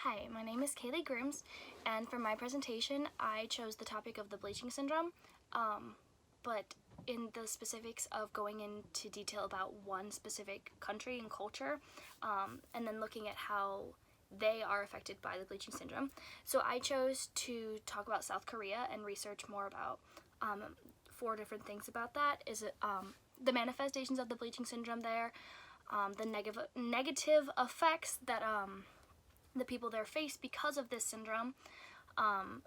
Hi, my name is Kailey Grooms, and for my presentation, I chose the topic of the bleaching syndrome, but in the specifics of going into detail about one specific country and culture, and then looking at how they are affected by the bleaching syndrome. So I chose to talk about South Korea and research more about four different things about that. The manifestations of the bleaching syndrome there, the negative effects that the people there face because of this syndrome,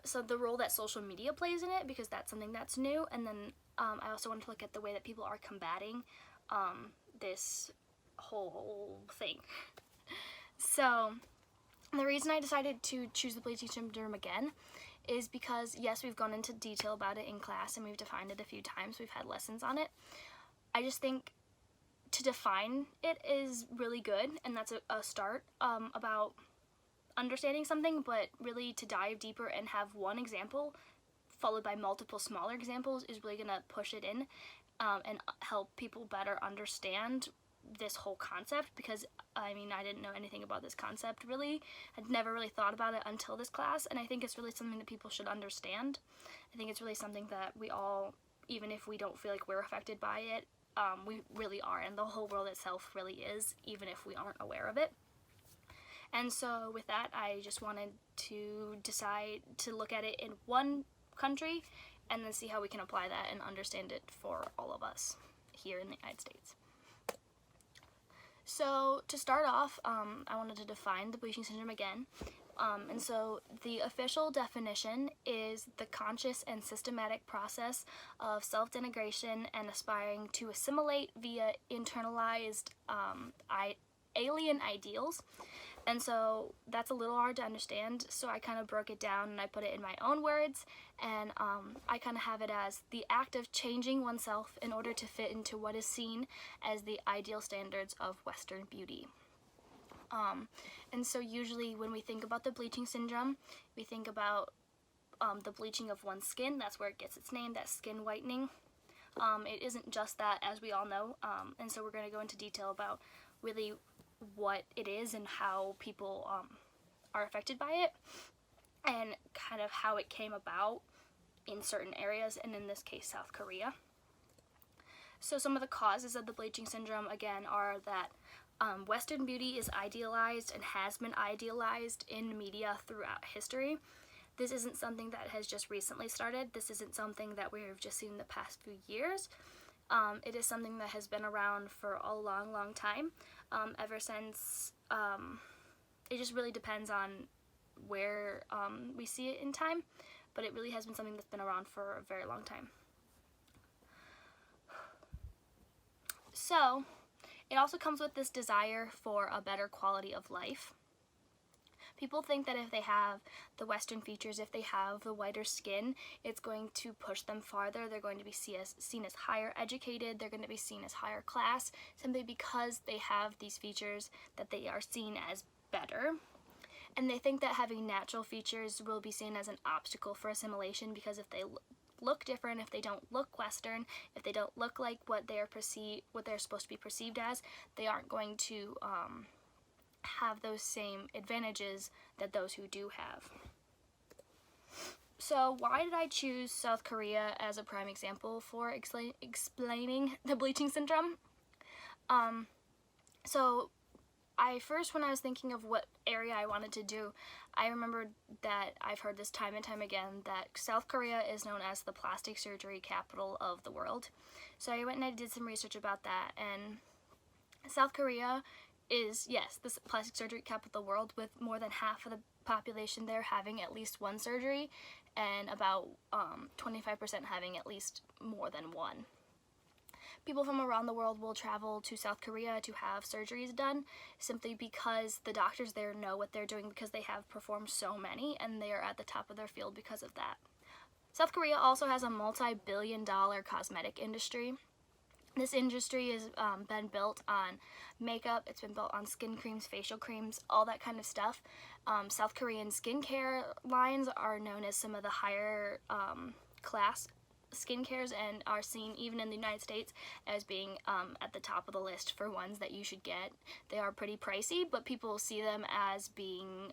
so the role that social media plays in it, because that's something that's new, and then I also wanted to look at the way that people are combating this whole thing. So the reason I decided to choose the bleaching syndrome again is because, yes, we've gone into detail about it in class and we've defined it a few times, we've had lessons on it. I just think to define it is really good, and that's a start about understanding something, but really to dive deeper and have one example followed by multiple smaller examples is really going to push it in and help people better understand this whole concept, because I mean, I didn't know anything about this concept really. I'd never really thought about it until this class, and I think it's really something that people should understand. I think it's really something that we all, even if we don't feel like we're affected by it, we really are, and the whole world itself really is, even if we aren't aware of it. And so with that, I just wanted to decide to look at it in one country and then see how we can apply that and understand it for all of us here in the United States. So to start off, I wanted to define the bleaching syndrome again. And so the official definition is the conscious and systematic process of self-denigration and aspiring to assimilate via internalized alien ideals. And so that's a little hard to understand, so I kind of broke it down and I put it in my own words, and I kind of have it as the act of changing oneself in order to fit into what is seen as the ideal standards of Western beauty. And so usually when we think about the bleaching syndrome, we think about the bleaching of one's skin. That's where it gets its name, that skin whitening. It isn't just that, as we all know, and so we're going to go into detail about really what it is and how people are affected by it, and kind of how it came about in certain areas, and in this case South Korea. So some of the causes of the bleaching syndrome again are that Western beauty is idealized and has been idealized in media throughout history. This isn't something that has just recently started. This isn't something that we've just seen in the past few years. It is something that has been around for a long time, ever since, it just really depends on where we see it in time, but it really has been something that's been around for a very long time. So it also comes with this desire for a better quality of life. People think that if they have the Western features, if they have the whiter skin, it's going to push them farther. They're going to be seen as higher educated. They're going to be seen as higher class, simply because they have these features that they are seen as better. And they think that having natural features will be seen as an obstacle for assimilation, because if they look different, if they don't look Western, if they don't look like what they're supposed to be perceived as, they aren't going to have those same advantages that those who do have. So why did I choose South Korea as a prime example for explaining the bleaching syndrome? So when I was thinking of what area I wanted to do, I remembered that I've heard this time and time again, that South Korea is known as the plastic surgery capital of the world. So I went and I did some research about that, and South Korea is, yes, the plastic surgery capital of the world, with more than half of the population there having at least one surgery, and about 25% having at least more than one. People from around the world will travel to South Korea to have surgeries done, simply because the doctors there know what they're doing, because they have performed so many and they are at the top of their field because of that. South Korea also has a multi-billion-dollar cosmetic industry. This industry has been built on makeup, it's been built on skin creams, facial creams, all that kind of stuff. South Korean skincare lines are known as some of the higher class skincares, and are seen even in the United States as being at the top of the list for ones that you should get. They are pretty pricey, but people see them as being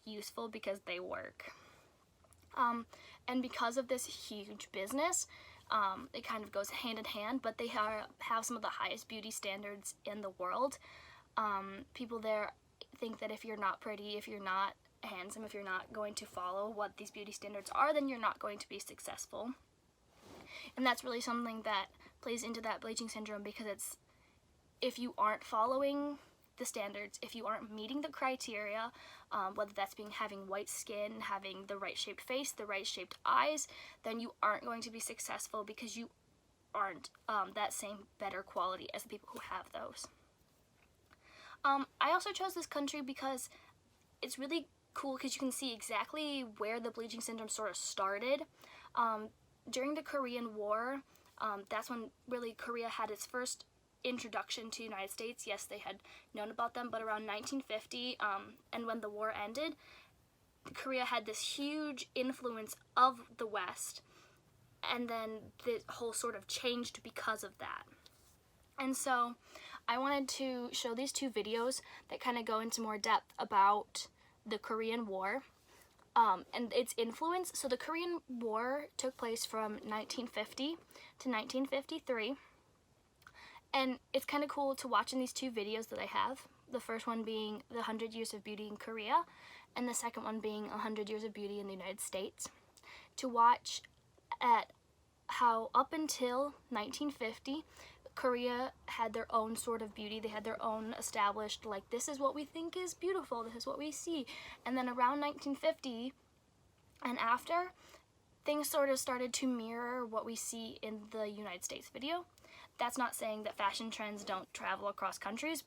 useful because they work. And because of this huge business, it kind of goes hand in hand, but they have some of the highest beauty standards in the world. People there think that if you're not pretty, if you're not handsome, if you're not going to follow what these beauty standards are, then you're not going to be successful. And that's really something that plays into that bleaching syndrome, because it's, if you aren't following the standards, if you aren't meeting the criteria, whether that's having white skin, having the right shaped face, the right shaped eyes, then you aren't going to be successful, because you aren't that same better quality as the people who have those. I also chose this country because it's really cool, because you can see exactly where the bleaching syndrome sort of started. During the Korean War, that's when really Korea had its first introduction to the United States. Yes, they had known about them, but around 1950, and when the war ended, Korea had this huge influence of the West, and then the whole sort of changed because of that. And so I wanted to show these two videos that kind of go into more depth about the Korean War and its influence. So the Korean War took place from 1950 to 1953. And it's kind of cool to watch in these two videos that I have. The first one being the 100 Years of Beauty in Korea, and the second one being 100 Years of Beauty in the United States. To watch at how up until 1950, Korea had their own sort of beauty. They had their own established, like, this is what we think is beautiful, this is what we see. And then around 1950 and after, things sort of started to mirror what we see in the United States video. That's not saying that fashion trends don't travel across countries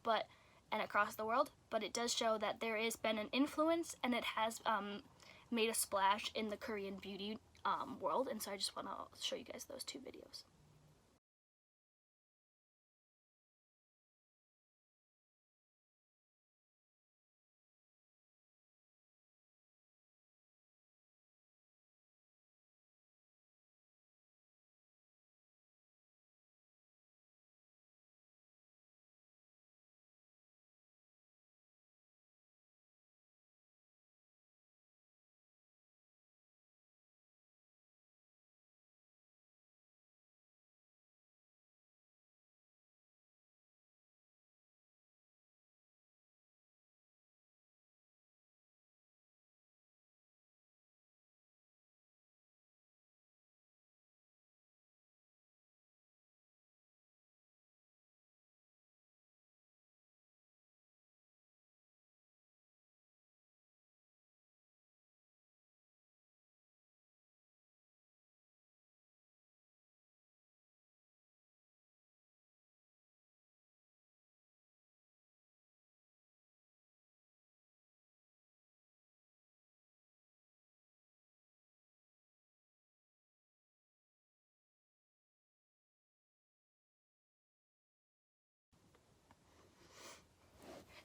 and across the world, but it does show that there has been an influence, and it has made a splash in the Korean beauty world. And so I just want to show you guys those two videos.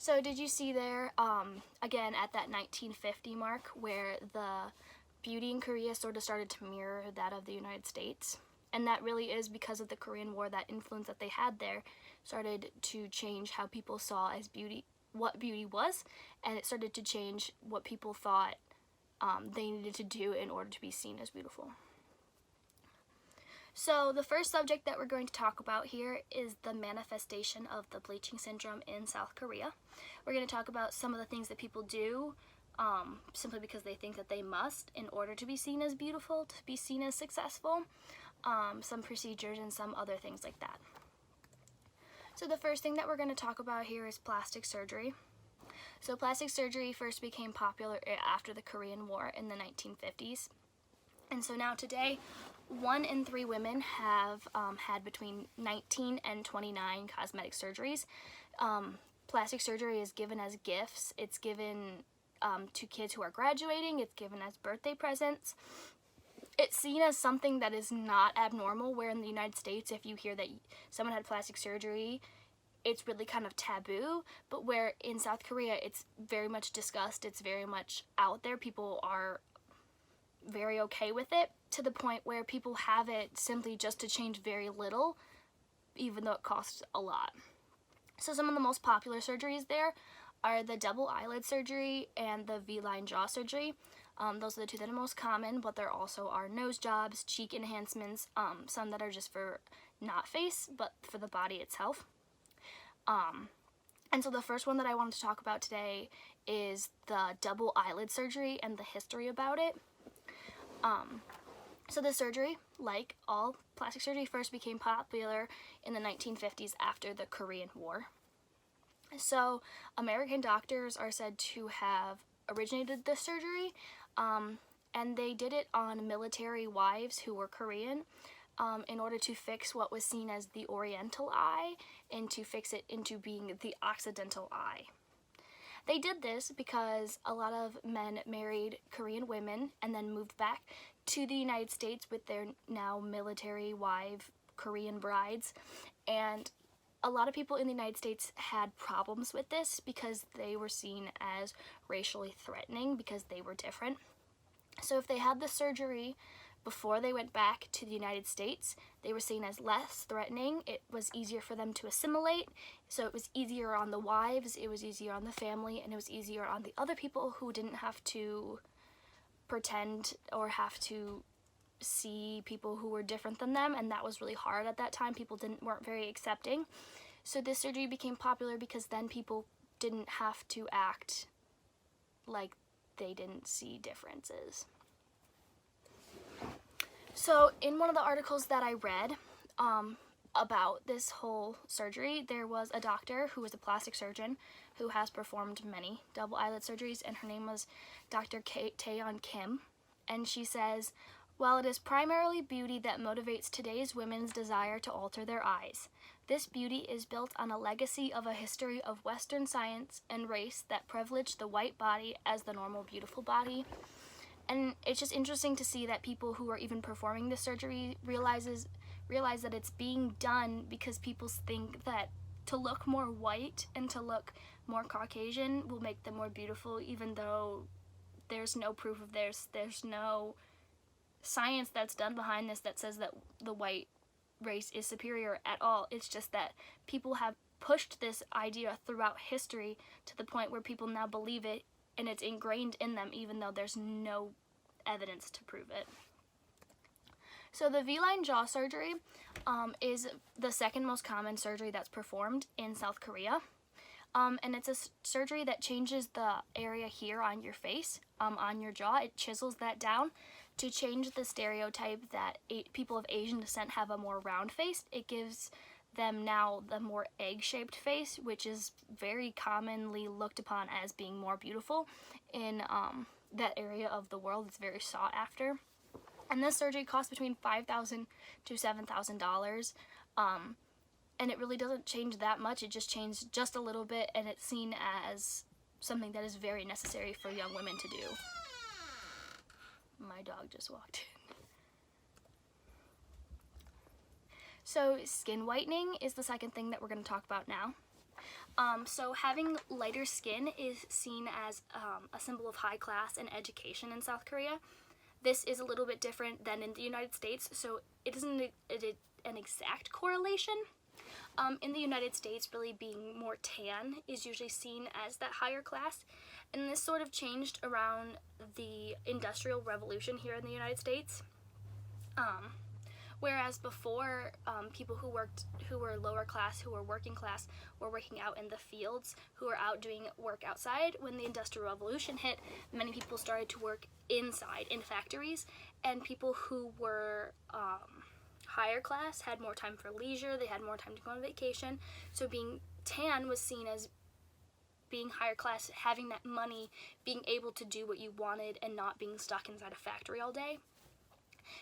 So did you see there, again, at that 1950 mark, where the beauty in Korea sort of started to mirror that of the United States? And that really is because of the Korean War. That influence that they had there started to change how people saw as beauty, what beauty was, and it started to change what people thought they needed to do in order to be seen as beautiful. So the first subject that we're going to talk about here is the manifestation of the bleaching syndrome in South Korea. We're going to talk about some of the things that people do simply because they think that they must in order to be seen as beautiful, to be seen as successful, some procedures and some other things like that. So the first thing that we're going to talk about here is plastic surgery. So plastic surgery first became popular after the Korean War in the 1950s. And so now today, 1 in 3 women have had between 19 and 29 cosmetic surgeries. Plastic surgery is given as gifts. It's given to kids who are graduating. It's given as birthday presents. It's seen as something that is not abnormal, where in the United States, if you hear that someone had plastic surgery, it's really kind of taboo. But where in South Korea, it's very much discussed. It's very much out there. People are very okay with it, to the point where people have it simply just to change very little, even though it costs a lot. So some of the most popular surgeries there are the double eyelid surgery and the V-line jaw surgery. Those are the two that are most common, but there also are nose jobs, cheek enhancements, some that are just for not face, but for the body itself. And so the first one that I wanted to talk about today is the double eyelid surgery and the history about it. So the surgery, like all plastic surgery, first became popular in the 1950s after the Korean War. So American doctors are said to have originated this surgery, and they did it on military wives who were Korean, in order to fix what was seen as the Oriental eye and to fix it into being the Occidental eye. They did this because a lot of men married Korean women and then moved back to the United States with their now military wife Korean brides, and a lot of people in the United States had problems with this because they were seen as racially threatening because they were different. So if they had the surgery before they went back to the United States, they were seen as less threatening. It was easier for them to assimilate, so it was easier on the wives, it was easier on the family, and it was easier on the other people who didn't have to pretend or have to see people who were different than them, and that was really hard at that time. People weren't very accepting. So this surgery became popular because then people didn't have to act like they didn't see differences. So in one of the articles that I read about this whole surgery, there was a doctor who was a plastic surgeon who has performed many double eyelid surgeries, and her name was Dr. Taeyeon Kim, and she says, "While it is primarily beauty that motivates today's women's desire to alter their eyes, this beauty is built on a legacy of a history of Western science and race that privileged the white body as the normal, beautiful body." And it's just interesting to see that people who are even performing this surgery realize that it's being done because people think that to look more white and to look more Caucasian will make them more beautiful, even though there's no proof of there's no science that's done behind this that says that the white race is superior at all. It's just that people have pushed this idea throughout history to the point where people now believe it, and it's ingrained in them even though there's no evidence to prove it. So the V-line jaw surgery is the second most common surgery that's performed in South Korea. And it's a surgery that changes the area here on your face, on your jaw. It chisels that down to change the stereotype that people of Asian descent have a more round face. It gives them now the more egg-shaped face, which is very commonly looked upon as being more beautiful in that area of the world. It's very sought after. And this surgery costs between $5,000 to $7,000. And it really doesn't change that much. It just changed just a little bit, and it's seen as something that is very necessary for young women to do. My dog just walked in. So skin whitening is the second thing that we're going to talk about now. So having lighter skin is seen as a symbol of high class and education in South Korea. This is a little bit different than in the United States, so it isn't an exact correlation. In the United States, really being more tan is usually seen as that higher class, and this sort of changed around the Industrial Revolution here in the United States. Whereas before, people who were lower class, who were working class, were working out in the fields, who were out doing work outside. When the Industrial Revolution hit, many people started to work inside in factories, and people who were higher class had more time for leisure, they had more time to go on vacation. So being tan was seen as being higher class, having that money, being able to do what you wanted and not being stuck inside a factory all day.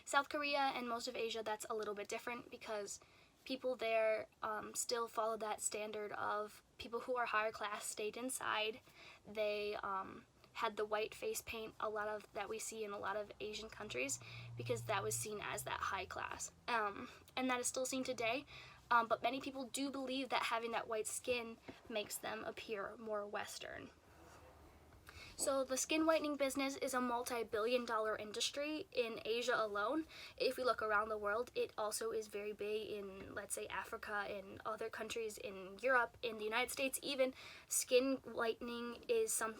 South Korea and most of Asia, that's a little bit different because people there still follow that standard of people who are higher class stayed inside. They had the white face paint, a lot of that we see in a lot of Asian countries, because that was seen as that high class. And that is still seen today, but many people do believe that having that white skin makes them appear more Western. So the skin whitening business is a multi-billion-dollar industry in Asia alone. If we look around the world, it also is very big in, let's say, Africa, in other countries, in Europe, in the United States even. Skin whitening is something